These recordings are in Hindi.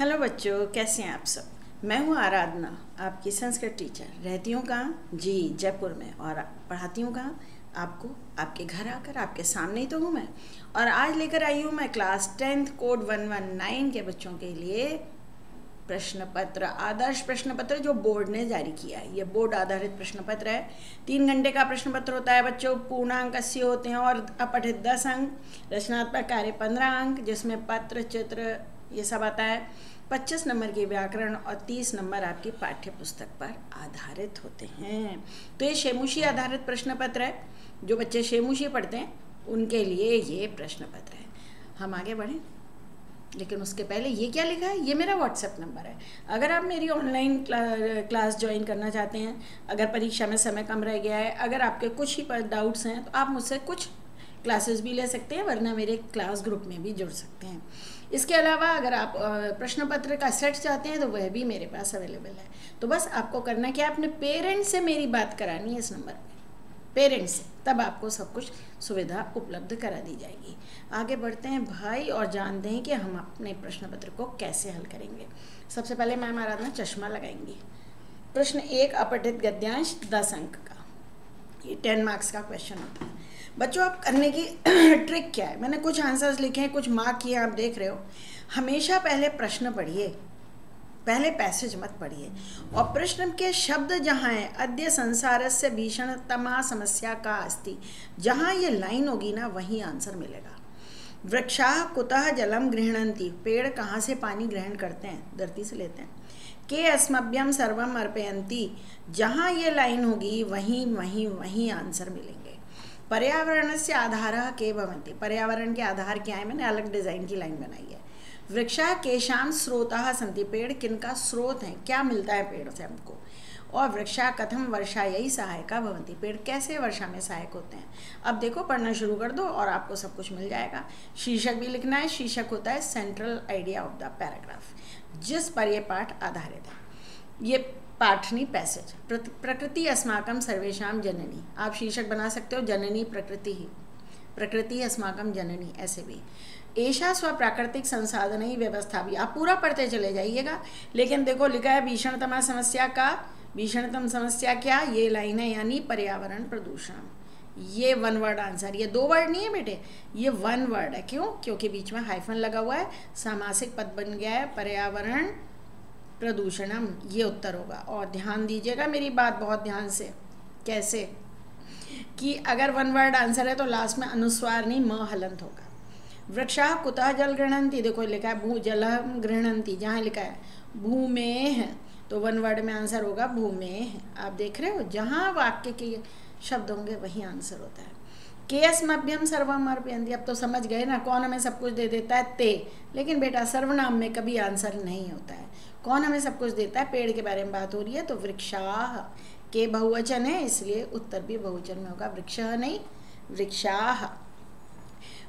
हेलो बच्चों, कैसे हैं आप सब। मैं हूँ आराधना, आपकी संस्कृत टीचर। रहती हूँ कहाँ? जी, जयपुर में। और पढ़ाती हूँ कहाँ? आपको आपके घर आकर, आपके सामने ही तो हूँ मैं। और आज लेकर आई हूँ मैं क्लास 10th कोड 119 के बच्चों के लिए प्रश्न पत्र, आदर्श प्रश्न पत्र जो बोर्ड ने जारी किया है। ये बोर्ड आधारित प्रश्न पत्र है। 3 घंटे का प्रश्न पत्र होता है बच्चों। पूर्णांक 80 होते हैं और अपठित 10 अंक, रचनात्मक कार्य 15 अंक, जिसमें पत्र, चित्र, ये सब आता है। 25 नंबर की व्याकरण और 30 नंबर आपकी पाठ्य पुस्तक पर आधारित होते हैं। तो ये शेमुशी आधारित प्रश्न पत्र है। जो बच्चे शेमुशी पढ़ते हैं उनके लिए ये प्रश्न पत्र है। हम आगे बढ़ें, लेकिन उसके पहले ये क्या लिखा है? ये मेरा व्हाट्सएप नंबर है। अगर आप मेरी ऑनलाइन क्लास ज्वाइन करना चाहते हैं, अगर परीक्षा में समय कम रह गया है, अगर आपके कुछ ही डाउट्स हैं, तो आप मुझसे कुछ क्लासेस भी ले सकते हैं, वरना मेरे क्लास ग्रुप में भी जुड़ सकते हैं। इसके अलावा अगर आप प्रश्न पत्र का सेट चाहते हैं तो वह भी मेरे पास अवेलेबल है। तो बस आपको करना क्या है, अपने पेरेंट्स से मेरी बात करानी है इस नंबर पर, पेरेंट्स से, तब आपको सब कुछ सुविधा उपलब्ध करा दी जाएगी। आगे बढ़ते हैं भाई और जानते हैं कि हम अपने प्रश्न पत्र को कैसे हल करेंगे। सबसे पहले मैम आराधना चश्मा लगाएंगी। प्रश्न 1, अपठित गद्यांश 10 अंक का, ये 10 मार्क्स का क्वेश्चन होता है। बच्चों, आप करने की ट्रिक क्या है? मैंने कुछ आंसर्स लिखे हैं, कुछ मार्क किए, आप देख रहे हो। हमेशा पहले प्रश्न पढ़िए, पहले पैसेज मत पढ़िए। और प्रश्न के शब्द जहाँ है, अद्य संसारस्य भीषणतमा समस्या का अस्ति, जहाँ ये लाइन होगी ना, वहीं आंसर मिलेगा। वृक्षाः कुतः जलम गृह्णन्ति, पेड़ कहाँ से पानी ग्रहण करते हैं? धरती से लेते हैं। के अस्मभ्यम सर्वम अर्पयन्ति, जहाँ ये लाइन होगी वहीं वहीं वहीं आंसर मिलेंगे। पर्यावरण से आधारः के भवन्ति, पर्यावरण के आधार क्या है? मैंने अलग डिज़ाइन की लाइन बनाई है। वृक्षा केशाम स्रोताः सन्ति, पेड़ किनका स्रोत हैं? क्या मिलता है पेड़ से हमको? और वृक्षा कथम वर्षायै सहायका भवन्ति, पेड़ कैसे वर्षा में सहायक होते हैं? अब देखो, पढ़ना शुरू कर दो और आपको सब कुछ मिल जाएगा। शीर्षक भी लिखना है। शीर्षक होता है central idea of the paragraph, जिस पर यह पाठ आधारित है। ये पाठ नहीं, पैसेज। प्रकृति अस्माकं सर्वेषां जननी, आप शीर्षक बना सकते हो, जननी प्रकृति ही, प्रकृति अस्माकं जननी, ऐसे भी। एषा स्वप्राकृतिक संसाधन ही व्यवस्था भी, आप पूरा पढ़ते चले जाइएगा। लेकिन देखो लिखा है भीषणतमा समस्या का, भीषणतम समस्या क्या? ये लाइन है, यानी पर्यावरण प्रदूषण। ये 1 वर्ड आंसर, ये 2 वर्ड नहीं है बेटे, ये 1 वर्ड है। क्यों? क्योंकि बीच में हाइफन लगा हुआ है, सामासिक पद बन गया है, पर्यावरण प्रदूषणम, ये उत्तर होगा। और ध्यान दीजिएगा मेरी बात बहुत ध्यान से। कैसे? कि अगर 1 वर्ड आंसर है तो लास्ट में अनुस्वार नहीं, म हलंत होगा। वृक्षाः कुतः जल गृह्णन्ति, देखो लिखा है भू जलम गृह्णन्ति, जहाँ लिखा है भूमेः, तो 1 वर्ड में आंसर होगा भूमेः। आप देख रहे हो, जहाँ वाक्य के शब्द होंगे वही आंसर होता है। के अस्मभ्यम सर्वम अर्पयन्ति, अब तो समझ गए ना, कौन हमें सब कुछ दे देता है? ते। लेकिन बेटा सर्वनाम में कभी आंसर नहीं होता है। कौन हमें सब कुछ देता है? पेड़ के बारे में बात हो रही है, तो वृक्षाः, के बहुवचन है इसलिए उत्तर भी बहुवचन में होगा, वृक्षः नहीं, वृक्षाः।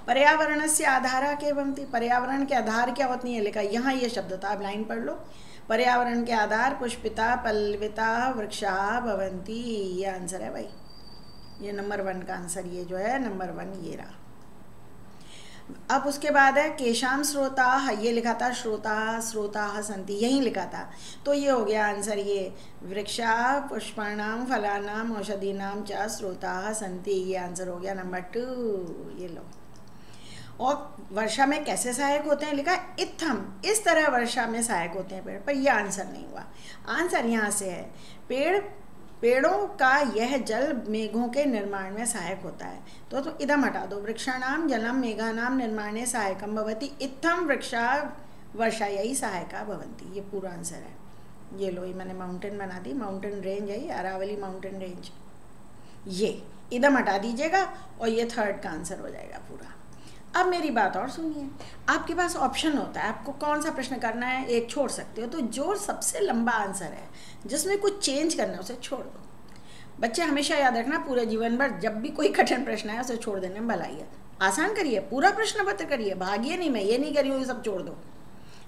पर्यावरण से आधार के भवन्ति, पर्यावरण के आधार क्या होती है? लिखा यहाँ ये शब्द था, आप लाइन पढ़ लो। पर्यावरण के आधार पुष्पिता पल्लविता वृक्षाः भवन्ति, ये आंसर है भाई। ये नंबर 1 का आंसर, ये जो है नंबर 1 ये रहा। अब उसके बाद है केशाम स्रोताः, ये लिखा था श्रोताः स्रोताः सन्ति, यहीं लिखा था, तो ये हो गया आंसर। ये वृक्षाः पुष्पाणाम फलानाम औषधीनाम च स्रोताः सन्ति, ये आंसर हो गया नंबर 2। ये लो। और वर्षा में कैसे सहायक होते हैं? लिखा इत्थम, इस तरह वर्षा में सहायक होते हैं पेड़, पर यह आंसर नहीं हुआ। आंसर यहाँ से है, पेड़ों का यह जल मेघों के निर्माण में सहायक होता है। तो इदम हटा दो, वृक्षाणाम जलम मेघानाम निर्माणे सहायकम भवति, इत्थम वृक्षा वर्षायै सहायका भवन्ति, ये पूरा आंसर है। ये लो, ये मैंने माउंटेन बना दी, माउंटेन रेंज है, अरावली माउंटेन रेंज। ये इदम हटा दीजिएगा और ये 3rd का आंसर हो जाएगा पूरा। अब मेरी बात और सुनिए, आपके पास ऑप्शन होता है, आपको कौन सा प्रश्न करना है, एक छोड़ सकते हो। तो जो सबसे लंबा आंसर है, जिसमें कुछ चेंज करना है, उसे छोड़ दो। बच्चे हमेशा याद रखना, पूरे जीवन भर जब भी कोई कठिन प्रश्न है उसे छोड़ देने में भलाई है। आसान करिए, पूरा प्रश्न पत्र करिए, भागिए नहीं, मैं ये नहीं करी हूँ ये सब छोड़ दो।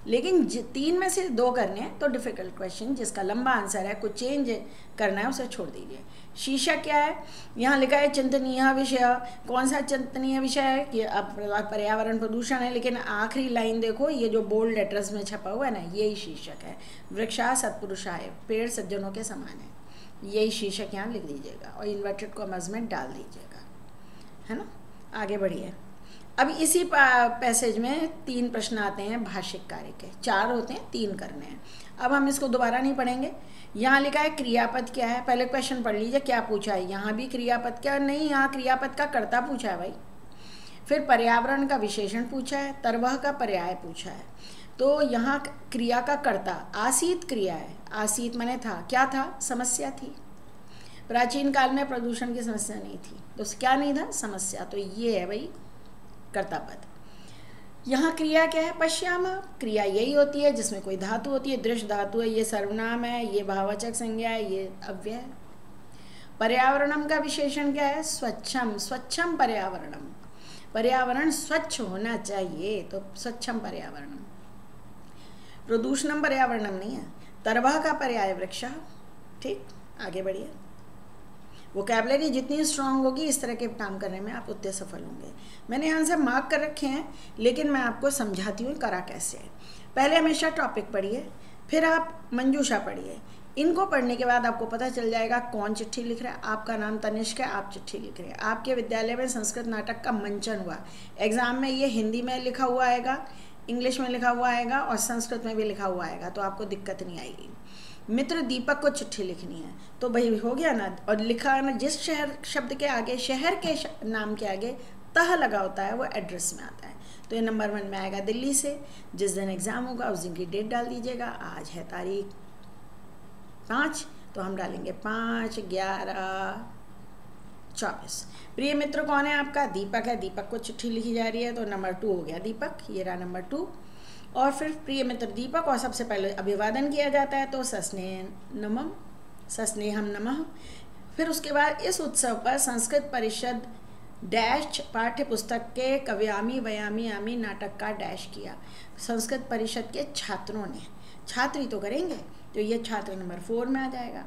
लेकिन 3 में से 2 करने हैं तो डिफ़िकल्ट क्वेश्चन जिसका लंबा आंसर है, कुछ चेंज करना है, उसे छोड़ दीजिए। शीर्षक क्या है? यहाँ लिखा है चिंतनीय विषय। कौन सा चिंतनीय विषय है? कि अब पर्यावरण प्रदूषण है, लेकिन आखिरी लाइन देखो, ये जो बोल्ड लेटर्स में छपा हुआ है ना, यही शीर्षक है। वृक्षा सत्पुरुषाय, पेड़ सज्जनों के समान है, यही शीर्षक यहाँ लिख दीजिएगा और इन्वर्टेड कॉमर्स में डाल दीजिएगा, है ना। आगे बढ़िए। अब इसी पैसेज में 3 प्रश्न आते हैं भाषिक कार्य के, 4 होते हैं, 3 करने हैं। अब हम इसको दोबारा नहीं पढ़ेंगे। यहाँ लिखा है क्रियापद क्या है, पहले क्वेश्चन पढ़ लीजिए क्या पूछा है। यहाँ भी क्रियापद क्या नहीं, यहाँ क्रियापद का कर्ता पूछा है भाई। फिर पर्यावरण का विशेषण पूछा है, तरवह का पर्याय पूछा है। तो यहाँ क्रिया का कर्ता आसीत क्रिया है, आसीत माने था, क्या था? समस्या थी। प्राचीन काल में प्रदूषण की समस्या नहीं थी, तो क्या नहीं था? समस्या। तो ये है भाई कर्ता पद। यहाँ क्रिया क्या है? पश्यामा। क्रिया यही होती है जिसमें कोई धातु होती है, दृश्य धातु है, ये सर्वनाम है, ये भाववाचक संज्ञा है, ये अव्यय है। पर्यावरणम का विशेषण क्या है? स्वच्छम। स्वच्छम पर्यावरणम, पर्यावरण स्वच्छ होना चाहिए, तो स्वच्छम पर्यावरणम। प्रदूषणम पर्यावरणम नहीं है। तरवा का पर्याय वृक्ष। ठीक, आगे बढ़िए। वोकैबुलरी जितनी स्ट्रांग होगी इस तरह के काम करने में आप उतने सफल होंगे। मैंने यहाँ से मार्क कर रखे हैं, लेकिन मैं आपको समझाती हूँ करा कैसे है। पहले हमेशा टॉपिक पढ़िए, फिर आप मंजूषा पढ़िए। इनको पढ़ने के बाद आपको पता चल जाएगा कौन चिट्ठी लिख रहा है। आपका नाम तनिष्क है, आप चिट्ठी लिख रहे हैं। आपके विद्यालय में संस्कृत नाटक का मंचन हुआ, एग्ज़ाम में ये हिंदी में लिखा हुआ आएगा, इंग्लिश में लिखा हुआ आएगा और संस्कृत में भी लिखा हुआ आएगा, तो आपको दिक्कत नहीं आएगी। मित्र दीपक को चिट्ठी लिखनी है, तो भाई हो गया ना। और लिखा ना, जिस शहर शब्द के आगे, शहर के नाम के आगे तह लगा होता है, वो एड्रेस में आता है। तो ये नंबर 1 में आएगा दिल्ली से। जिस दिन एग्ज़ाम होगा उस दिन की डेट डाल दीजिएगा। आज है तारीख 5, तो हम डालेंगे 5/11/24। प्रिय मित्र कौन है आपका? दीपक है। दीपक को चिट्ठी लिखी जा रही है, तो नंबर 2 हो गया दीपक, ये रहा नंबर 2। और फिर प्रिय मित्र दीपक, और सबसे पहले अभिवादन किया जाता है, तो सस्नेहम, सस्नेहम नमः। फिर उसके बाद इस उत्सव पर संस्कृत परिषद डैश पाठ्य पुस्तक के कव्यामी वयामी आमी नाटक का डैश किया। संस्कृत परिषद के छात्रों ने, छात्र ही तो करेंगे, तो ये छात्र नंबर 4 में आ जाएगा।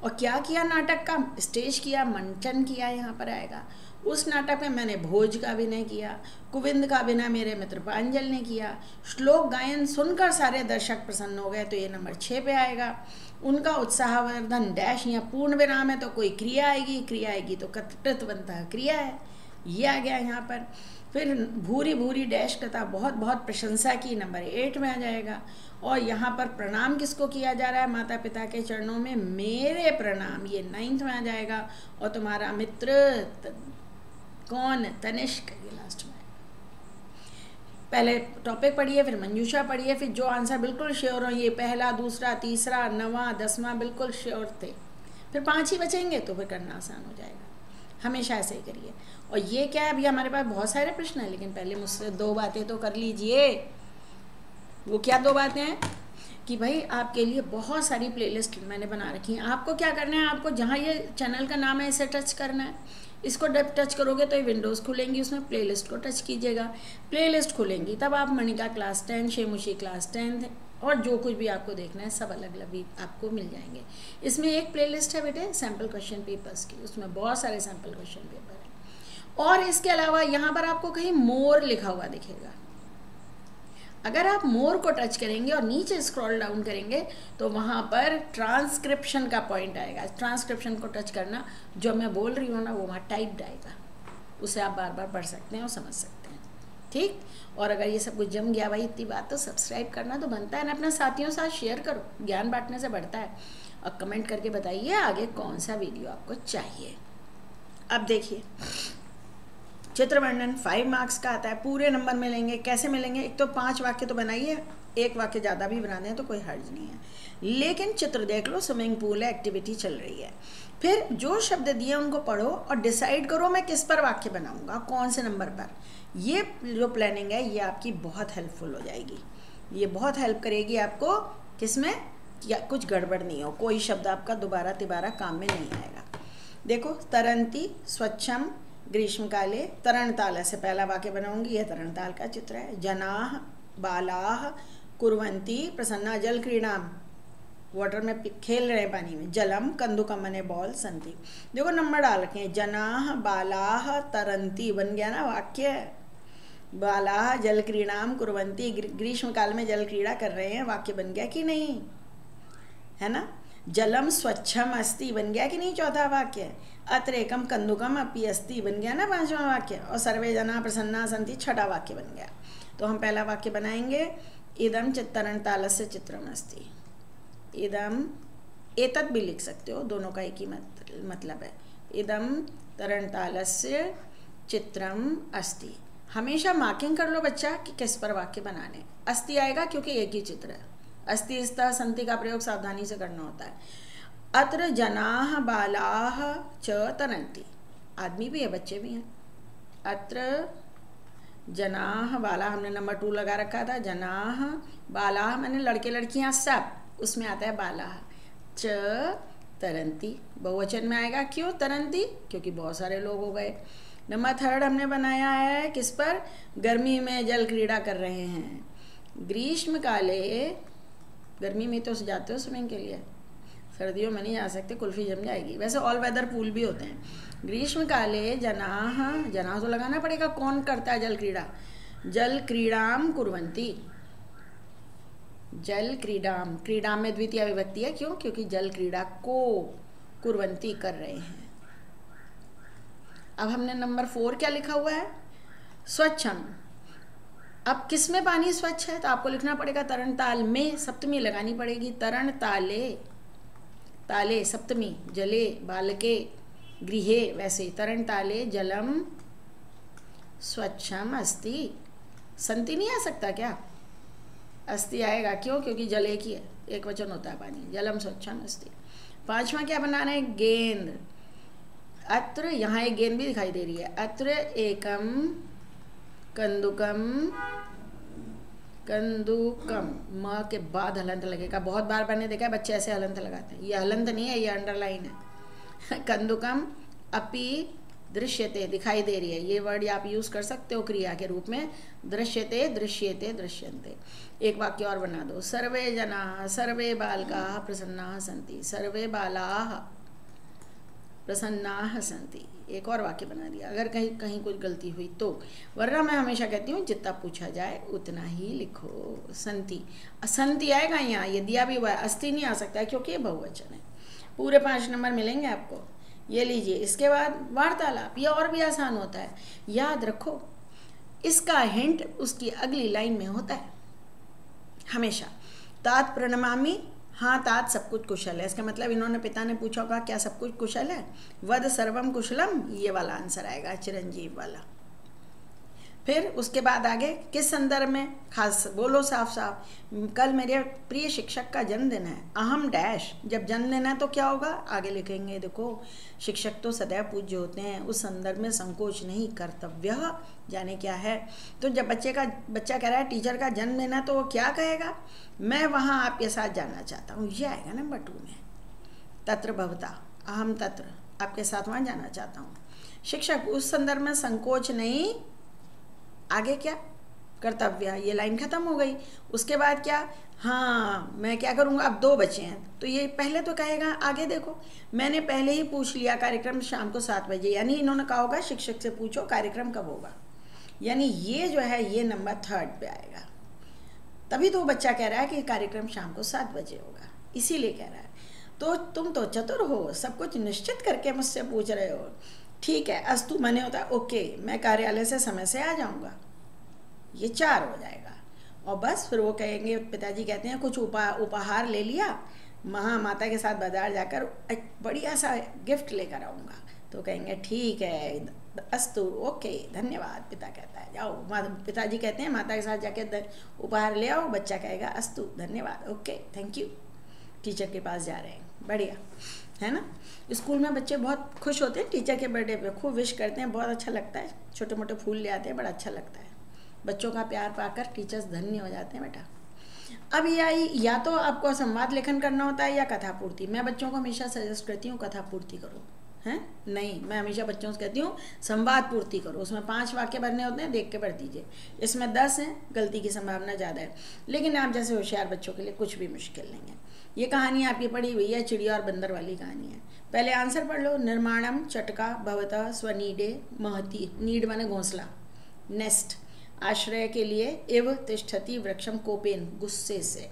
और क्या किया? नाटक का स्टेज किया, मंचन किया, यहाँ पर आएगा। उस नाटक में मैंने भोज का अभिनय किया, कुविंद का अभिनय मेरे मित्र प्रांजल ने किया। श्लोक गायन सुनकर सारे दर्शक प्रसन्न हो गए, तो ये नंबर 6 पे आएगा। उनका उत्साहवर्धन डैश, यहाँ पूर्ण विराम है तो कोई क्रिया आएगी, क्रिया आएगी तो कर्तृत्वंतः क्रिया है, ये आ गया यहाँ पर। फिर भूरी भूरी डैश तथा बहुत बहुत प्रशंसा की, नंबर 8 में आ जाएगा। और यहाँ पर प्रणाम किसको किया जा रहा है? माता पिता के चरणों में मेरे प्रणाम, ये 9th में आ जाएगा। और तुम्हारा मित्र कौन? तनिष्क, ये लास्ट में। पहले टॉपिक पढ़िए, फिर मंजूषा पढ़िए, फिर जो आंसर बिल्कुल श्योर हो, ये पहला, दूसरा, तीसरा, 9वां, 10वां बिल्कुल श्योर थे, फिर 5 ही बचेंगे, तो फिर करना आसान हो जाएगा। हमेशा ऐसे ही करिए। और ये क्या है, अभी हमारे पास बहुत सारे प्रश्न हैं, लेकिन पहले मुझसे 2 बातें तो कर लीजिए। वो क्या 2 बातें हैं? कि भाई आपके लिए बहुत सारी प्लेलिस्ट मैंने बना रखी हैं। आपको क्या करना है? आपको जहाँ ये चैनल का नाम है इसे टच करना है। इसको जब टच करोगे तो ये विंडोज़ खुलेंगी, उसमें प्लेलिस्ट को टच कीजिएगा। प्लेलिस्ट खुलेंगी तब आप मणिका क्लास 10, शेमुशी क्लास 10 और जो कुछ भी आपको देखना है सब अलग अलग भी आपको मिल जाएंगे। इसमें एक प्लेलिस्ट है बेटे सैम्पल क्वेश्चन पेपर्स की, उसमें बहुत सारे सैम्पल क्वेश्चन पेपर हैं। और इसके अलावा यहाँ पर आपको कहीं मोर लिखा हुआ दिखेगा। अगर आप मोर को टच करेंगे और नीचे स्क्रॉल डाउन करेंगे तो वहाँ पर ट्रांसक्रिप्शन का पॉइंट आएगा। ट्रांसक्रिप्शन को टच करना, जो मैं बोल रही हूँ ना वो वहाँ टाइप्ड आएगा, उसे आप बार बार पढ़ सकते हैं और समझ सकते हैं। ठीक। और अगर ये सब कुछ जम गया भाई इतनी बात, तो सब्सक्राइब करना तो बनता है ना, अपने साथियों के साथ शेयर करो, ज्ञान बांटने से बढ़ता है। और कमेंट करके बताइए आगे कौन सा वीडियो आपको चाहिए। अब देखिए चित्र वर्णन 5 मार्क्स का आता है, पूरे नंबर मिलेंगे। कैसे मिलेंगे? एक तो 5 वाक्य तो बनाइए, 1 वाक्य ज़्यादा भी बना दें तो कोई हर्ज नहीं है, लेकिन चित्र देख लो, स्विमिंग पूल है, एक्टिविटी चल रही है। फिर जो शब्द दिए उनको पढ़ो और डिसाइड करो मैं किस पर वाक्य बनाऊंगा, कौन से नंबर पर। ये जो प्लानिंग है ये आपकी बहुत हेल्पफुल हो जाएगी, ये बहुत हेल्प करेगी आपको किसमें, या कुछ गड़बड़ नहीं हो, कोई शब्द आपका दोबारा तिबारा काम में नहीं आएगा। देखो तरंती स्वच्छम ग्रीष्मकाले, तरणताल से पहला वाक्य बनाऊंगी, यह तरणताल का चित्र है। जनाह बालाह कुर्वन्ति प्रसन्ना जल क्रीड़ाम, वाटर में खेल रहे हैं पानी में। जलम कंदुकम मने बॉल संति। देखो नंबर डाल रखे हैं, जनाह बालाह तरंती बन गया ना वाक्य। बालाह जल क्रीड़ाम कुर्वन्ति, ग्रीष्म काल में जल क्रीड़ा कर रहे हैं, वाक्य बन गया कि नहीं, है ना। जलम स्वच्छम अस्ति बन गया कि नहीं चौथा वाक्य। अत्र एकम कंदुकम अपि अस्ति बन गया ना पांचवा वाक्य। और सर्वे जना प्रसन्ना संति छठा वाक्य बन गया। तो हम पहला वाक्य बनाएंगे, इदम तरणतालस्य चित्रम अस्ति। इदम, एतत् भी लिख सकते हो, दोनों का एक ही मतलब है। इदम तरणतालस्य चित्रम अस्ति। हमेशा मार्किंग कर लो बच्चा कि किस पर वाक्य बनाने। अस्ति आएगा क्योंकि एक ही चित्र है। अस्ति स्तः संति का प्रयोग सावधानी से करना होता है। अत्र जनाः बालाः च तरन्ति, आदमी भी है बच्चे भी हैं। अत्र जनाः बालाः, हमने नंबर 2 लगा रखा था। जनाः बालाः मैंने लड़के लड़कियां सब, उसमें आता है बालाः। च तरन्ति बहुवचन में आएगा। क्यों तरन्ति? क्योंकि बहुत सारे लोग हो गए। नंबर 3 हमने बनाया है किस पर, गर्मी में जल क्रीड़ा कर रहे हैं। ग्रीष्म काले, गर्मी में तो जाते हो स्विमिंग के लिए, सर्दियों में नहीं जा सकते, कुल्फी जम जाएगी। वैसे ऑल वेदर पूल भी होते हैं। ग्रीष्म काले जनाः, जनाः तो लगाना पड़ेगा, कौन करता है जल क्रीड़ा। जल क्रीड़ाम कुर्वन्ति, जल क्रीडाम, क्रीडाम में द्वितीय विभक्ति है। क्यों? क्योंकि जल क्रीड़ा को कुर्वन्ति कर रहे हैं। अब हमने नंबर 4 क्या लिखा हुआ है, स्वच्छम। अब किस में पानी स्वच्छ है, तो आपको लिखना पड़ेगा तरणताल में, सप्तमी लगानी पड़ेगी। तरण ताले, ताले सप्तमी, जले बालके गृहे, वैसे तरण ताले जलम स्वच्छम अस्ति। संति नहीं आ सकता क्या, अस्ति आएगा। क्यों? क्योंकि जल एक ही है, एक वचन होता है पानी। जलम स्वच्छम अस्ति। 5वां क्या बनाना है, गेंद। अत्र, यहाँ एक गेंद भी दिखाई दे रही है। अत्र एकम कंदुकम, कंदुकम, म के बाद हलंत लगेगा। बहुत बार मैंने देखा है बच्चे ऐसे हलंत लगाते हैं। ये हलंत नहीं है, ये अंडरलाइन है। कंदुकम अपि दृश्यते, दिखाई दे रही है। ये वर्ड आप यूज़ कर सकते हो क्रिया के रूप में। दृश्यते, दृश्यते, दृश्यन्ते। एक वाक्य और बना दो, सर्वे जनाः सर्वे बालकाः प्रसन्नाः सन्ति। सर्वे बालाः प्रसन्नाः सन्ति। एक और वाक्य बना दिया। अगर कहीं कहीं कुछ गलती हुई तो, वरना मैं हमेशा कहती हूँ जितना पूछा जाए उतना ही लिखो। संति, असंति आएगा यहाँ, ये दिया भी हुआ है। अस्थि नहीं आ सकता है क्योंकि ये बहुवचन है। पूरे 5 नंबर मिलेंगे आपको। ये लीजिए। इसके बाद वार्तालाप, ये और भी आसान होता है। याद रखो, इसका हिंट उसकी अगली लाइन में होता है हमेशा। तात प्रणमामि, हाँ तात सब कुछ कुशल है। इसका मतलब इन्होंने, पिता ने पूछा होगा क्या सब कुछ कुशल है। वद सर्वम कुशलम, ये वाला आंसर आएगा, चिरंजीव वाला। फिर उसके बाद आगे किस संदर्भ में, खास बोलो साफ साफ। कल मेरे प्रिय शिक्षक का जन्मदिन है। अहम डैश, जब जन्मदिन है तो क्या होगा, आगे लिखेंगे। देखो, शिक्षक तो सदैव पूज्य होते हैं, उस संदर्भ में संकोच नहीं, कर्तव्य जाने क्या है। तो जब बच्चा कह रहा है टीचर का जन्मदिन है, तो वो क्या कहेगा, मैं वहाँ आपके साथ जाना चाहता हूँ। ये आएगा नंबर 2 में। तत्र भवता, अहम तत्र, आपके साथ वहाँ जाना चाहता हूँ। शिक्षक उस संदर्भ में संकोच नहीं, आगे क्या, कर्तव्य। ये लाइन खत्म हो गई। उसके बाद क्या, हाँ मैं क्या करूँगा, अब 2 बचे हैं। तो ये पहले तो कहेगा, आगे देखो, मैंने पहले ही पूछ लिया कार्यक्रम शाम को 7 बजे, यानी इन्होंने कहा होगा शिक्षक से पूछो कार्यक्रम कब होगा। यानी ये जो है ये नंबर 3 पे आएगा। तभी तो बच्चा कह रहा है कि कार्यक्रम शाम को 7 बजे होगा, इसीलिए कह रहा है। तो तुम तो चतुर हो, सब कुछ निश्चित करके मुझसे पूछ रहे हो। ठीक है, अस्तु माने होता है ओके, मैं कार्यालय से समय से आ जाऊंगा। ये 4 हो जाएगा। और बस फिर वो कहेंगे, पिताजी कहते हैं कुछ उपहार ले लिया, माता के साथ बाजार जाकर एक बढ़िया सा गिफ्ट लेकर आऊँगा। तो कहेंगे ठीक है, अस्तु ओके धन्यवाद। पिता कहता है जाओ, पिताजी कहते हैं माता के साथ जाके उपहार ले आओ। बच्चा कहेगा अस्तु धन्यवाद, ओके थैंक यू, टीचर के पास जा रहे हैं। बढ़िया है ना। स्कूल में बच्चे बहुत खुश होते हैं टीचर के बर्थडे पे, खूब विश करते हैं, बहुत अच्छा लगता है। छोटे मोटे फूल ले आते हैं, बड़ा अच्छा लगता है। बच्चों का प्यार पाकर टीचर्स धन्य हो जाते हैं बेटा। अब ये आई, या तो आपको संवाद लेखन करना होता है या कथा पूर्ति। मैं बच्चों को हमेशा सजेस्ट करती हूँ कथा पूर्ति करो, हैं? नहीं, मैं हमेशा बच्चों से कहती हूँ संवाद पूर्ति करो, उसमें 5 वाक्य भरने होते हैं, देख के पढ़ दीजिए। इसमें 10 हैं, गलती की संभावना ज़्यादा है, लेकिन आप जैसे होशियार बच्चों के लिए कुछ भी मुश्किल नहीं है। ये कहानी आपकी पढ़ी हुई है, चिड़िया और बंदर वाली कहानी है। पहले आंसर पढ़ लो। निर्माणम चटका भवतः स्वनीडे महती, नीड माने घोंसला, नेस्ट, आश्रय के लिए, इव तिष्ठति वृक्षम कोपेन, गुस्से से।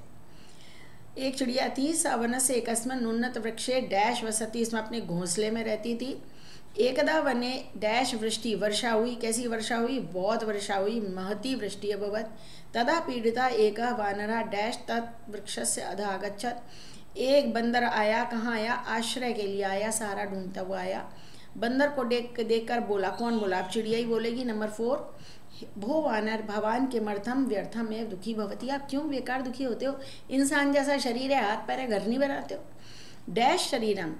एक चिड़िया थी, सा वनस्य एकस्मिन् उन्नत वृक्षे डैश वसती, इसमें अपने घोंसले में रहती थी। एकदा वने डैश वृष्टि, वर्षा हुई। कैसी वर्षा हुई? बहुत वर्षा हुई। महती वृष्टि अभवत्। तदा पीड़िता एकः वानरः डैश तत् वृक्षस्य अधः आगच्छत्। एक बंदर आया। कहाँ आया? आश्रय के लिए आया, सहारा ढूंढता हुआ आया। बंदर को देखकर बोला, कौन बोला? अब चिड़िया ही बोलेगी। नंबर 4, भो वानर भवान किमर्थम व्यर्थम एव दुखी भवती, आप क्यों बेकार दुखी होते हो? इंसान जैसा शरीर है, हाथ पैर है, घर नहीं बनाते हो। डैश शरीरम,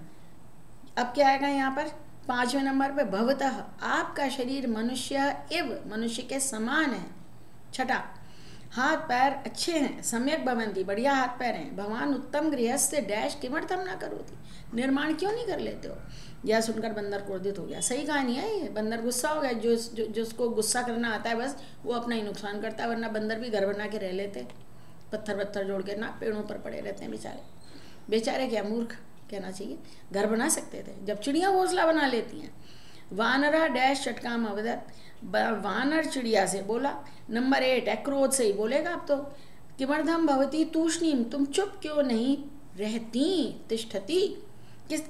अब क्या आएगा यहाँ पर 5वें नंबर पे? भवतः, आपका शरीर मनुष्य एव, मनुष्य के समान है। छठा, हाथ पैर अच्छे हैं, सम्यक भवंती, बढ़िया हाथ पैर हैं। भगवान उत्तम गृहस्थ डैश किमर्थम ना करोती, निर्माण क्यों नहीं कर लेते हो? यह सुनकर बंदर क्रोधित हो गया। सही कहानी है ये। बंदर गुस्सा हो गया। जिसको गुस्सा करना आता है बस वो अपना ही नुकसान करता है, वरना बंदर भी घर बना के रह लेते, पत्थर जोड़ के ना, पेड़ों पर पड़े रहते हैं बेचारे। बेचारे क्या, मूर्ख कहना चाहिए, घर बना सकते थे। जब चिड़िया घोंसला बना लेती हैं। वानरा डैश चटकाम अवदत, वानर चिड़िया से बोला। नंबर 8 है, क्रोध से ही बोलेगा अब तो। किमर्थम भवती तूष्णीम, तुम चुप क्यों नहीं रहती? तिष्ठती,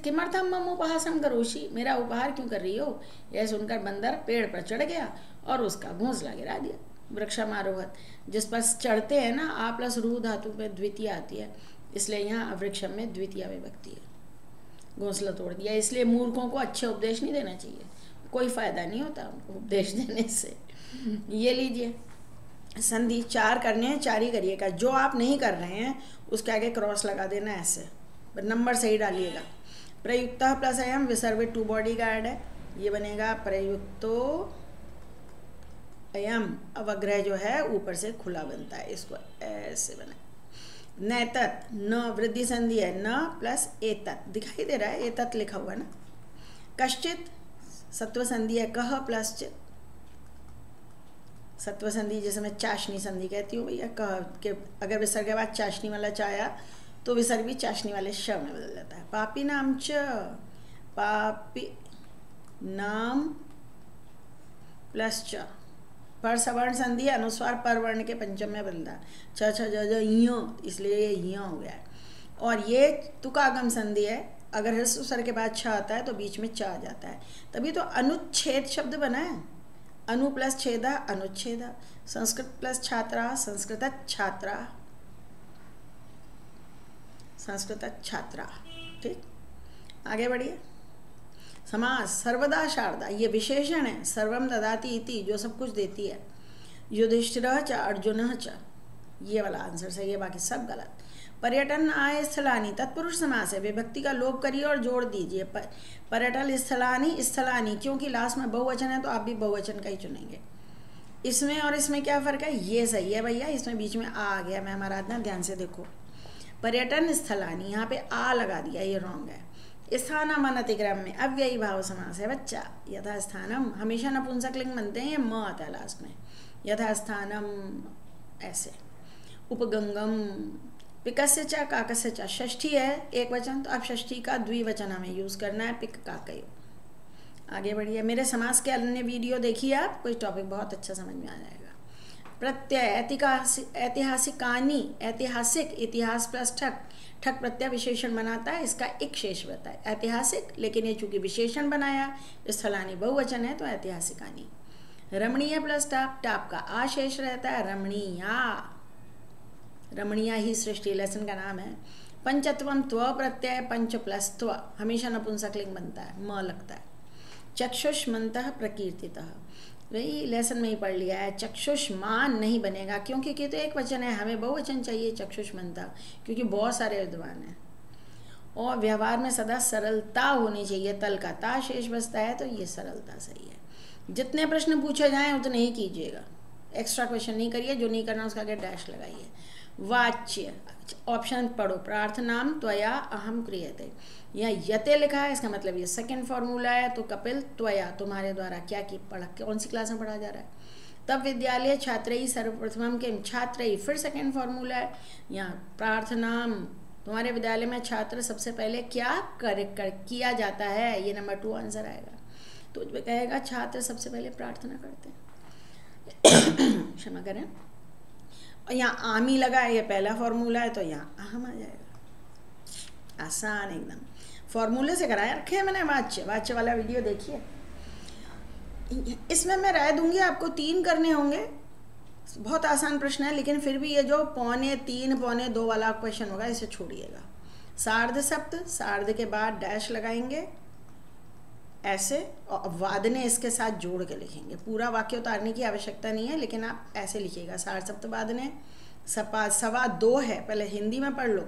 किमर्थम मम उपहासम करोषि, मेरा उपहार क्यों कर रही हो? यह सुनकर बंदर पेड़ पर चढ़ गया और उसका घोंसला गिरा दिया। वृक्षमारोहत, जिस पर चढ़ते हैं ना, आ प्लस रू धातु में द्वितीय आती है, इसलिए यहाँ वृक्षम में द्वितीय विभक्ति है। घोंसला तोड़ दिया। इसलिए मूर्खों को अच्छे उपदेश नहीं देना चाहिए, कोई फायदा नहीं होता उनको उपदेश देने से। ये लीजिए संधि 4 करने हैं, 4 ही करिएगा। जो आप नहीं कर रहे हैं उसके आगे क्रॉस लगा देना ऐसे, नंबर सही डालिएगा। प्रयुक्तः प्लस अयम विसर्ग 2 बॉडी गार्ड है, ये बनेगा प्रयुक्तो अयम। अवग्रह जो है ऊपर से खुला बनता है, इसको ऐसे बना। नैतत, न वृद्धि संधि है, न प्लस एतत, दिखाई दे रहा है एतत लिखा हुआ ना। कश्चित सत्व संधि है, कह प्लस चित, सत्व संधि जैसे मैं चाशनी संधि कहती हूँ भैया, कह के अगर विसर्ग के बाद चाशनी वाला च आया तो विसर्ग भी चाशनी वाले श में बदल जाता है। पापी नाम च, पापी नाम प्लस च, पर सवर्ण संधि अनुस्वार पर वर्ण के पंचम में बदलता, छ छ ज ज य, इसलिए ये य हो गया है। और ये तुकागम संधि है, अगर ह्रस्व स्वर के बाद छ आता है तो बीच में च आ जाता है, तभी तो अनुच्छेद शब्द बना है। अनु प्लस छेदा, अनुच्छेदा। संस्कृत प्लस छात्रा, संस्कृत छात्रा, संस्कृत छात्रा। ठीक, आगे बढ़िए। समास सर्वदा शारदा, ये विशेषण है। सर्वम ददाति इति, जो सब कुछ देती है। युधिष्ठिरः च अर्जुनः च, ये वाला आंसर सही है, बाकी सब गलत। पर्यटन आय स्थलानी, तत्पुरुष समास है, विभक्ति का लोप करिए और जोड़ दीजिए। पर्यटन स्थलानी, स्थलानी, क्योंकि लास्ट में बहुवचन है तो आप भी बहुवचन का ही चुनेंगे। इसमें और इसमें क्या फ़र्क है? ये सही है भैया, इसमें बीच में आ गया। मैं हमारा आदना ध्यान से देखो, पर्यटन स्थलानी, यहाँ पे आ लगा दिया, ये रॉन्ग है। स्थानम अनतिक्रम में अव्ययी भाव समास है बच्चा। यथा स्थानम हमेशा नपुंसक लिंग बनते हैं, ये म आता है लास्ट में। यथा स्थानम ऐसे। उपगंगम, पिकस्य च काकस्य च, षष्ठी है एक वचन, तो अब षष्ठी का द्विवचन हमें यूज़ करना है, पिक काकयो। आगे बढ़िए। मेरे समास के अन्य वीडियो देखिए आप, कोई टॉपिक बहुत अच्छा समझ में आ जाएगा। प्रत्यय ऐतिहासिकानी, ऐतिहासिक, इतिहास प्लस ठक, ठक प्रत्यय विशेषण बनाता है, इसका एक शेष रहता है ऐतिहासिक, लेकिन ये चूंकि विशेषण बनाया, स्थलानी बहुवचन है तो ऐतिहासिकानी। रमणीय प्लस टाप, टाप का आशेष रहता है, रमणीया, रमणीया ही सृष्टि लेसन का नाम है। पंचत्वम त्व प्रत्यय, पंच प्लस त्व, हमेशा नपुंसक लिंग बनता है, म लगता है। चक्षुष्मन्तः प्रकीर्तितः, वही लेसन में ही पढ़ लिया है। चक्षुष्मान नहीं बनेगा, क्योंकि तो एक वचन है, हमें बहुवचन चाहिए चक्षुष्मन्तः, क्योंकि बहुत सारे विद्वान हैं। और व्यवहार में सदा सरलता होनी चाहिए, तल का ता शेष बचता है, तो ये सरलता सही है। जितने प्रश्न पूछे जाएं उतने ही कीजिएगा, एक्स्ट्रा क्वेश्चन नहीं करिए, जो नहीं करना उसका आगे डैश लगाइए। वाच्य, ऑप्शन पढ़ो, प्रार्थनाम त्वया अहम क्रियते। यहाँ यते लिखा है, इसका मतलब ये सेकंड फॉर्मूला है, तो कपिल त्वया तुम्हारे द्वारा क्या की पढ़ा, कौन सी क्लास में पढ़ा जा रहा है। तब विद्यालय छात्रई सर्वप्रथमम के छात्रई फिर सेकंड फॉर्मूला है। यहाँ प्रार्थनाम तुम्हारे विद्यालय में छात्र सबसे पहले क्या किया जाता है, ये नंबर 2 आंसर आएगा। तो उसमें कहेगा छात्र सबसे पहले प्रार्थना करते हैं। क्षमा करें। और यहाँ आमी लगा है, ये पहला फॉर्मूला है, तो यहाँ अहम आ जाएगा। आसान एकदम, फॉर्मूले से कराया रखे हैं मैंने। वाच्य वाला वीडियो देखिए। इसमें मैं राय दूंगी आपको 3 करने होंगे। बहुत आसान प्रश्न है, लेकिन फिर भी ये जो 3, 2 वाला क्वेश्चन होगा इसे छोड़िएगा। सार्ध सप्त, सार्ध के बाद डैश लगाएंगे ऐसे, और वादने इसके साथ जोड़ के लिखेंगे। पूरा वाक्य उतारने की आवश्यकता नहीं है, लेकिन आप ऐसे लिखिएगा। सार्ध सप्त वादने सपा, सवा 2 है, पहले हिंदी में पढ़ लो।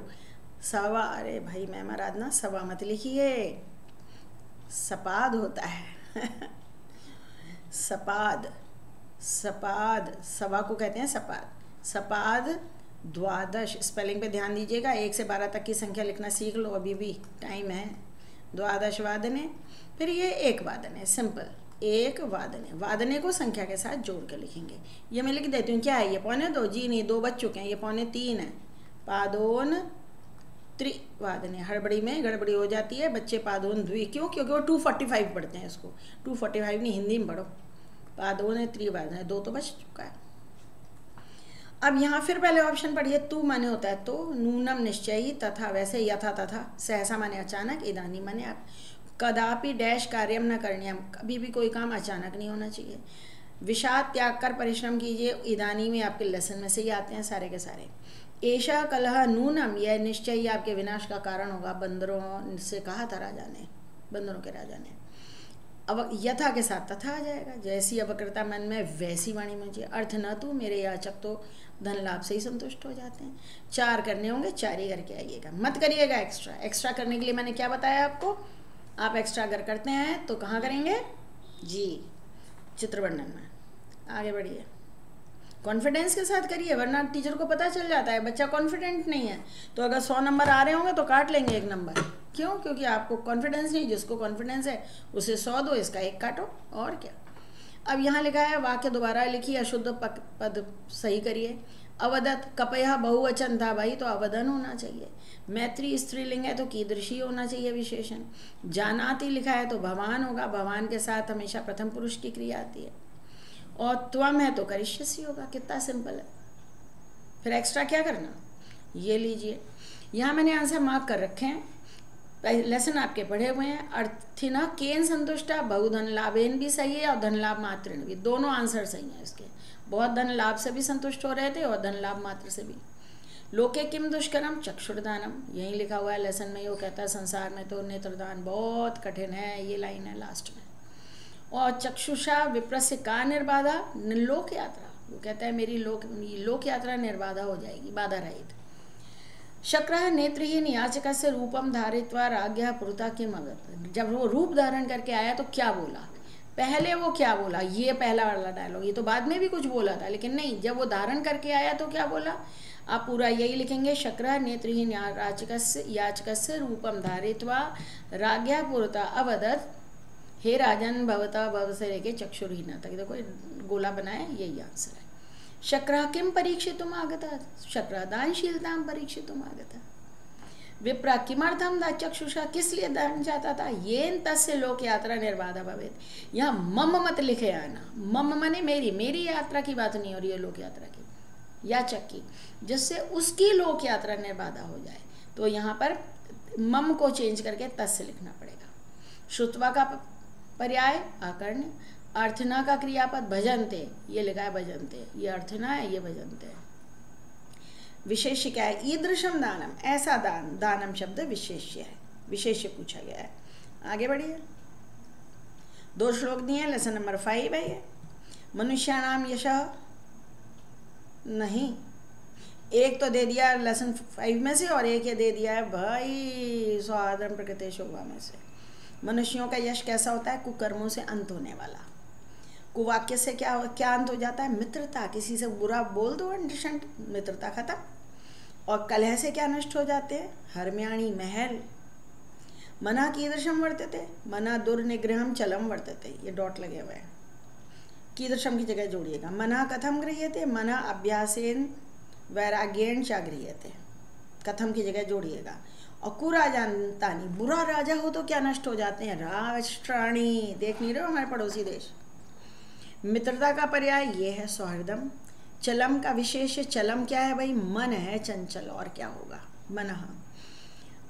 सवा, अरे भाई मैम आराधना सवा मत लिखिए, सपाद होता है। सपाद, सपाद, सवा को कहते हैं सपाद। सपाद द्वादश, स्पेलिंग पे ध्यान दीजिएगा। 1 से 12 तक की संख्या लिखना सीख लो, अभी भी टाइम है। द्वादश वादने, फिर ये 1 वादन है, सिंपल 1 वादने। वादने को संख्या के साथ जोड़ कर लिखेंगे। ये मैं लिख देती हूँ, क्या है ये 2.25? जी नहीं, 2 बज चुके हैं, ये 2.3 है। पादोन त्रिवादने, हड़बड़ी में गड़बड़ी हो जाती है बच्चे। पादोन द्वि, क्यों? क्योंकि वो 245 पढ़ते हैं इसको। 245 नहीं, हिंदी में पढ़ो। पादोन त्रिवादने, 2 तो बच चुका है। अब यहाँ फिर पहले ऑप्शन पढ़िए। तू माने होता है तो, नूनम निश्चयी, तथा वैसे, यथा तथा, सहसा माने अचानक, इदानी माने आप। कदापि डैश कार्यम न करणीयम, कभी भी कोई काम अचानक नहीं होना चाहिए। विषाद त्याग कर परिश्रम कीजिए, इदानी में आपके लेसन में से ही आते हैं सारे के सारे। ऐशा कलह नूनम, यह निश्चय ही आपके विनाश का कारण होगा। बंदरों से कहा था राजा ने, बंदरों के राजा ने। अब यथा के साथ तथा आ जाएगा। जैसी अवक्रता मन में वैसी वाणी मुझे। अर्थ न तू, मेरे याचक तो धन लाभ से ही संतुष्ट हो जाते हैं। 4 करने होंगे, 4 ही करके आइएगा, मत करिएगा एक्स्ट्रा। एक्स्ट्रा करने के लिए मैंने क्या बताया आपको, आप एक्स्ट्रा अगर करते हैं तो कहाँ करेंगे जी, चित्र वर्णन में। आगे बढ़िए, कॉन्फिडेंस के साथ करिए, वरना टीचर को पता चल जाता है बच्चा कॉन्फिडेंट नहीं है। तो अगर 100 नंबर आ रहे होंगे तो काट लेंगे 1 नंबर। क्यों? क्योंकि आपको कॉन्फिडेंस नहीं। जिसको कॉन्फिडेंस है उसे 100 दो, इसका 1 काटो, और क्या। अब यहाँ लिखा है, वाक्य दोबारा लिखिए, अशुद्ध पद सही करिए। अवदत, कपया बहुवचन था भाई, तो अवदन होना चाहिए। मैत्री स्त्रीलिंग है तो कीदृशी होना चाहिए विशेषण। जानाति लिखा है तो भवान होगा, भवान के साथ हमेशा प्रथम पुरुष की क्रिया आती है। और त्वम है तो करिष्यसि होगा। कितना सिंपल है। फिर एक्स्ट्रा क्या करना, ये लीजिए। यहाँ मैंने आंसर मार्क कर रखे हैं, लेसन आपके पढ़े हुए हैं। अर्थिना केन संतुष्टा, बहुधन लाभेन भी सही है और धन लाभ मात्र भी, दोनों आंसर सही हैं इसके। बहुत धन लाभ से भी संतुष्ट हो रहे थे और धन लाभ मात्र से भी। लोके किम दुष्करम चक्षुर्दानम, यही लिखा हुआ है लेसन में। वो कहता है संसार में तो नेत्रदान बहुत कठिन है, ये लाइन है लास्ट में। और चक्षुषा विप्रस्य का निर्बाधा, लोक यात्रा, वो कहता है मेरी लोक यात्रा निर्बाधा हो जाएगी, बाधा रहित। शक्र नेत्रहीन याचक से रूपम धारित्वा राज्ञा पुरुता किम अवदत्, जब वो रूप धारण करके आया तो क्या बोला, पहले वो क्या बोला, ये पहला वाला डायलॉग, ये तो बाद में भी कुछ बोला था, लेकिन नहीं, जब वो धारण करके आया तो क्या बोला। आप पूरा यही लिखेंगे, शक्र नेत्रहीन याचक से रूपम धारित्वा राज्ञा पुरुता अवदत्, हे राजन भवता भव से लेके चक्षुरहीन तक, देखो गोला बनाया, यही आंसर है। शक्र किम परीक्षितुम आगता, शक्र दानशीलता परीक्षितुम आगता। विप्रा किमर्थम दा चक्षुषा, किस लिए दान चाहता था, येन तस्य लोक यात्रा निर्बाधा भवेत। यहाँ मम मत लिखे आना, मम मने मेरी यात्रा की बात नहीं हो रही है, लोक यात्रा की, याचक की, जिससे उसकी लोक यात्रा निर्बाधा हो जाए। तो यहाँ पर मम को चेंज करके तस्य लिखना पड़ेगा। श्रुत्वा का पर्याय आकर्ण, अर्थना का क्रियापद भजनते, ये लिखा है भजनते, ये अर्थना है, ये भजनते है। विशेष्य क्या है, ईदृशम दानम, ऐसा दान, दानम शब्द विशेष्य है, विशेष्य पूछा गया है। आगे बढ़िए, 2 श्लोक दिए हैं, लेसन नंबर 5 है ये। मनुष्याणाम यशः, नहीं, एक तो दे दिया लेसन 5 में से और एक ये दे दिया है भाई स्वाधर्म प्रकृति शोभा में से। मनुष्यों का यश कैसा होता है, कुकर्मों से अंत होने वाला। कुवाक्य से क्या अंत हो जाता है, मित्रता, किसी से बुरा बोल दो, मित्रता खत्म। और कलह से क्या नष्ट हो जाते हैं? हर्म्याणी महल। मना कीदृशम वर्तते, मना दुर्निग्रहम चलम वर्तते, ये डॉट लगे हुए हैं, कीदृशम की जगह जोड़िएगा। मना कथम गृह्यते, मना अभ्यासेन वैराग्येण च गृह्यते, कथम की जगह जोड़िएगा। और कुराजांतानी, बुरा राजा हो तो क्या नष्ट हो जाते हैं? राष्ट्राणी, देख नहीं रहे हो हमारे पड़ोसी देश। मित्रता का पर्याय ये है सौहृदम। चलम का विशेष, चलम क्या है भाई? मन है चंचल, और क्या होगा? मनः,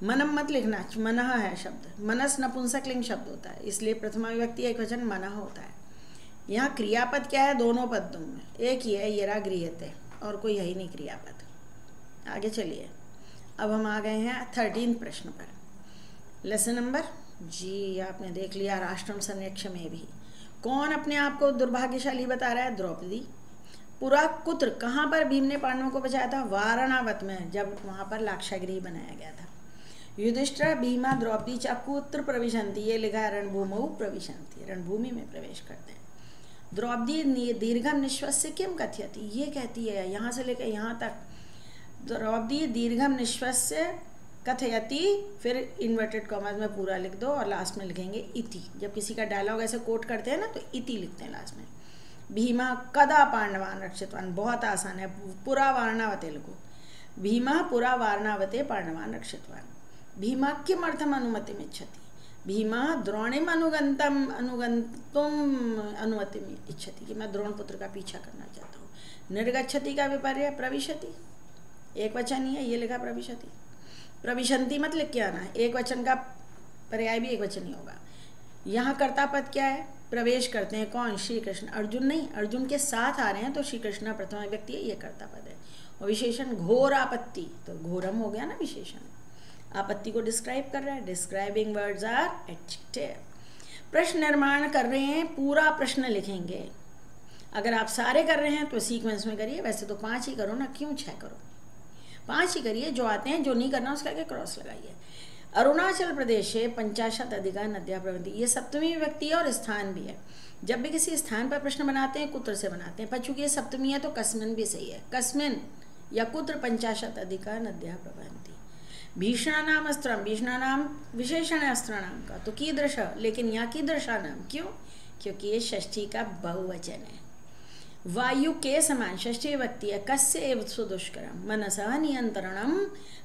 मनम मत लिखना, मनः है शब्द। मनस नपुंसकलिंग शब्द होता है, इसलिए प्रथमा विभक्ति एक वचन मनः होता है। यहाँ क्रियापद क्या है? दोनों पदों में एक ही है, यरा गृह्यते, और कोई है ही नहीं क्रियापद। आगे चलिए, अब हम आ गए हैं 13 प्रश्न पर। लेसन नंबर जी आपने देख लिया, राष्ट्रम संरक्ष में भी कौन अपने आप को दुर्भाग्यशाली बता रहा है? द्रौपदी। पूरा कुत्र, कहाँ पर भीम ने पांडवों को बचाया था? वारणावत में, जब वहाँ पर लाक्षागृह बनाया गया था। युधिष्ठिर भीमा द्रौपदी च कुत्र प्रविशन्ति, ये लिखा है रणभूमौ प्रविशन्ति, रणभूमि में प्रवेश करते हैं। द्रौपदी दीर्घम निश्वस्य किम कथयति, ये कहती है यहाँ से लेकर यहाँ तक, द्रौपदी दीर्घम निश्वस्य कथयति, फिर इन्वर्टेड कॉमर्स में पूरा लिख दो और लास्ट में लिखेंगे इति। जब किसी का डायलॉग ऐसे कोट करते हैं ना तो इति लिखते हैं लास्ट में। भीमा कदा पांडवान रक्षितवान, बहुत आसान है, पुरा वारणावते लिखो। भीमा पुरा वारणावते पांडवान रक्षितवान। भीमा किमर्थम अनुमतिम इच्छति, भीमा द्रोणिम अनुगंतुम अनुमतिम इच्छति, कि मैं द्रोण पुत्र का पीछा करना चाहता हूँ। निर्गच्छति का विपर्य प्रविशति, एक वचन ही है, ये लिखा प्रविशति। प्रविशंति मत लिख के आना है, एक वचन का पर्याय भी एक वचन ही होगा। यहाँ कर्ता पद क्या है? प्रवेश करते हैं कौन? श्री कृष्ण। अर्जुन नहीं, अर्जुन के साथ आ रहे हैं तो श्री कृष्ण प्रथमा व्यक्ति है, ये कर्ता पद है। और विशेषण घोर आपत्ति, तो घोरम हो गया ना विशेषण, आपत्ति को डिस्क्राइब कर रहा है। Describing words are adjective. प्रश्न निर्माण कर रहे हैं, पूरा प्रश्न लिखेंगे। अगर आप सारे कर रहे हैं तो सीक्वेंस में करिए, वैसे तो 5 ही करो ना, क्यों 6 करो? 5 ही करिए, जो आते हैं, जो नहीं करना उसका आगे क्रॉस लगाइए। अरुणाचल प्रदेश से 50 अधिका नद्या प्रवृत्ति, ये सप्तमी विभक्ति है और स्थान भी है। जब भी किसी स्थान पर प्रश्न बनाते हैं कुत्र से बनाते हैं, पर चूंकि ये सप्तमी है तो कस्मिन भी सही है। कस्मिन या कुत्र 50 अधिका नद्या प्रवृत्ति। भीषणा नाम अस्त्रम, भीषणा नाम विशेषण है अस्त्र नाम का, तो कीदृश, लेकिन यहाँ कीदृशा नाम क्यों? क्योंकि ये षष्ठी का बहुवचन है। वायु के समान षष्ठी विभक्ति है। कस्य एव सुदुष्करम, मनसः नियंत्रणम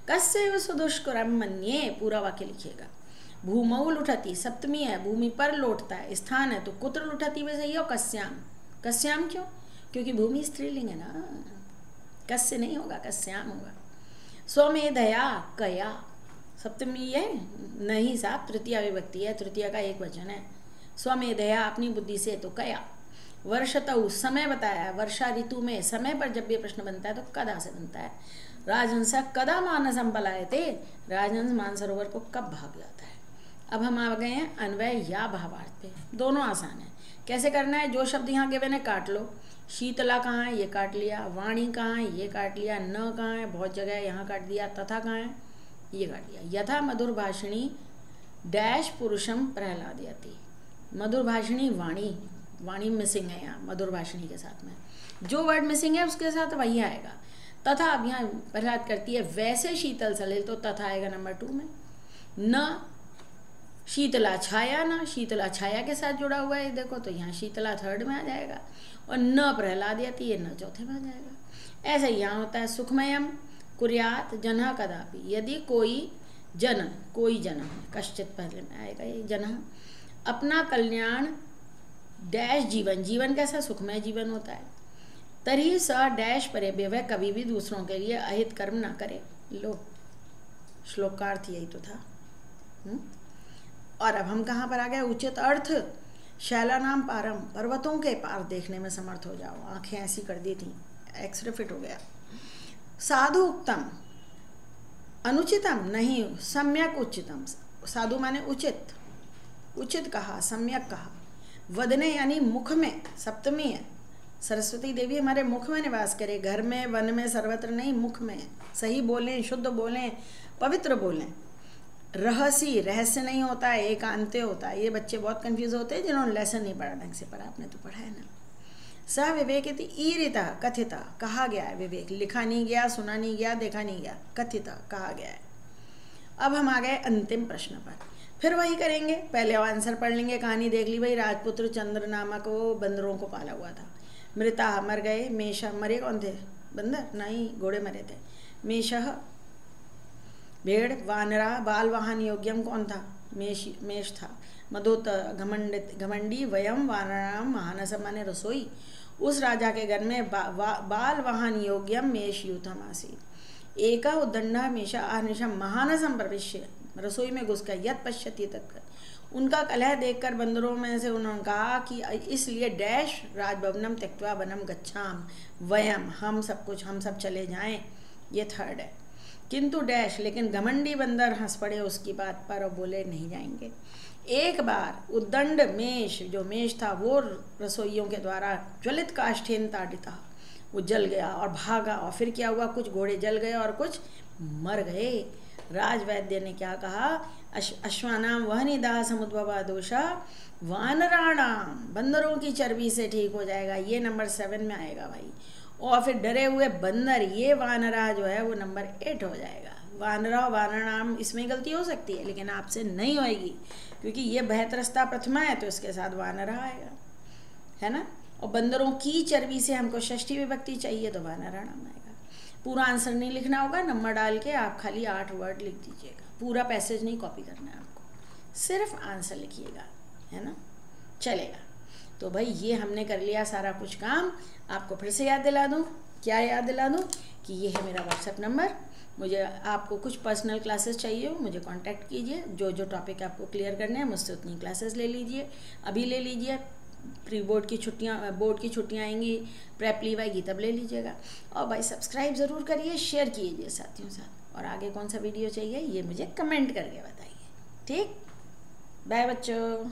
कस्य एव सुदुष्करम मन्ये, पूरा वाक्य लिखिएगा। भूमौ लुठति, सप्तमी है, भूमि पर लौटता है, स्थान है, तो कुत्र लुठति में सही है। और कस्याम, कस्याम क्यों? क्योंकि भूमि स्त्रीलिंग है ना, कस्य नहीं होगा, कस्याम होगा। स्वमेधया कया, सप्तमी है नहीं साहब, तृतीया विभक्ति है, तृतीया का एक वचन है। स्वमेधया, अपनी बुद्धि से, तो कया। वर्षतौ, समय बताया है, वर्षा ऋतु में समय पर जब ये प्रश्न बनता है तो कदा से बनता है। राजहंस कदा मानसम पलायते, राजहंस मानसरोवर को कब भाग जाता है। अब हम आ गए हैं अन्वय या भावार्थ पे, दोनों आसान है। कैसे करना है? जो शब्द यहाँ गिवन है काट लो। शीतला कहाँ है? ये काट लिया। वाणी कहाँ है? ये काट लिया। न कहाँ है? बहुत जगह है, यहाँ काट दिया। तथा कहाँ है? ये काट दिया। यथा मधुर भाषिणी डैश पुरुषम प्रहलादयति, मधुर भाषिणी वाणी, वाणी मिसिंग है यहाँ मधुर भाषिणी के साथ में, जो वर्ड मिसिंग है उसके साथ वही आएगा। तथा अब यहाँ प्रहलाद करती है वैसे शीतल सलिल, तो तथा आएगा नंबर 2 में। न शीतला छाया, ना शीतला छाया के साथ जुड़ा हुआ है देखो, तो यहाँ शीतला 3rd में आ जाएगा। और न प्रहलादयति, ये न 4थे में आ जाएगा। ऐसा यहाँ होता है सुखमयम कुर्यात जनः कदापि, यदि कोई जन, कोई जन, कश्चित पहले में आएगा ये जनः, अपना कल्याण डैश जीवन, जीवन कैसा? सुखमय जीवन होता है। तरी स डैश परे, वह कभी भी दूसरों के लिए अहित कर्म ना करे। लो, श्लोक का अर्थ यही तो था। और अब हम कहाँ पर आ गए? उचित अर्थ। शैला नाम पारम, पर्वतों के पार देखने में समर्थ हो जाओ। आंखें ऐसी कर दी थी, एक्सरे फिट हो गया। साधु उक्तम, अनुचितम नहीं, सम्यक उचितम। साधु माने उचित, उचित कहा, सम्यक कहा। वदने यानी मुख में, सप्तमी है। सरस्वती देवी हमारे मुख में निवास करे, घर में, वन में, सर्वत्र नहीं, मुख में। सही बोलें, शुद्ध बोलें, पवित्र बोलें। रहसी, रहस्य नहीं होता है, एकांत होता है। ये बच्चे बहुत कंफ्यूज होते हैं जिन्होंने लेसन नहीं पढ़ा ढंग से, पढ़ा आपने तो पढ़ा है ना। स विवेक इति ईरिता कथिता, कहा गया है विवेक, लिखा नहीं गया, सुना नहीं गया, देखा नहीं गया, कथिता कहा गया है। अब हम आ गए अंतिम प्रश्न पर, फिर वही करेंगे, पहले आंसर पढ़ लेंगे, कहानी देख ली भाई। राजपुत्र चंद्र नामक वो बंदरों को पाला हुआ था। मृता मर गए, मेषा मरे कौन थे? बंदर नहीं, घोड़े मरे थे। मेषः भेड़, वानरा बाल वाहन योग्यम कौन था? मेष था। मदोत घमंडी वयम वानराम महानस माने रसोई। उस राजा के घर में बाल वाहन योग्यम मेष यूथम आसीत्। एका उद्दंडा मेषा आहनिशम महानसम प्रविश्य, रसोई में घुस गया। यत पश्यति तत्कर, उनका कलह देखकर बंदरों में से उन्होंने कहा कि इसलिए डैश राजभवनम त्यक्त्वा वनम गच्छाम वयम, हम सब चले जाएं। ये थर्ड है। किंतु डैश, लेकिन घमंडी बंदर हंस पड़े उसकी बात पर और बोले नहीं जाएंगे। एक बार उद्दंड मेष, जो मेष था वो रसोइयों के द्वारा ज्वलित काष्ठेन ताड़िता, वो जल गया और भागा। और फिर क्या हुआ? कुछ घोड़े जल गए और कुछ मर गए। राजवैद्य ने क्या कहा? अश्वानाम वहनिदाह समुद्भवा दोषा वानराणाम, बंदरों की चर्बी से ठीक हो जाएगा। ये नंबर 7 में आएगा भाई। और फिर डरे हुए बंदर, ये वानरा जो है वो नंबर 8 हो जाएगा। वानरा वानराम, इसमें गलती हो सकती है लेकिन आपसे नहीं होएगी, क्योंकि ये बेहतरस्ता प्रथमा है तो इसके साथ वानरा आएगा, है ना। और बंदरों की चर्बी से हमको षष्ठी विभक्ति चाहिए तो वानराणाम आएगा। पूरा आंसर नहीं लिखना होगा, नंबर डाल के आप खाली 8 वर्ड लिख दीजिएगा। पूरा पैसेज नहीं कॉपी करना है आपको, सिर्फ आंसर लिखिएगा, है ना, चलेगा। तो भाई ये हमने कर लिया सारा कुछ काम। आपको फिर से याद दिला दूँ, क्या याद दिला दूँ कि ये है मेरा व्हाट्सएप नंबर। मुझे आपको कुछ पर्सनल क्लासेस चाहिए हो, मुझे कांटेक्ट कीजिए। जो जो टॉपिक आपको क्लियर करने हैं मुझसे उतनी क्लासेस ले लीजिए, अभी ले लीजिए। प्री बोर्ड की छुट्टियाँ, बोर्ड की छुट्टियाँ आएंगी, प्रेप लीव आएगी तब ले लीजिएगा। और भाई सब्सक्राइब ज़रूर करिए, शेयर कीजिए साथियों साथ। और आगे कौन सा वीडियो चाहिए ये मुझे कमेंट करके बताइए। ठीक, बाय बच्चों।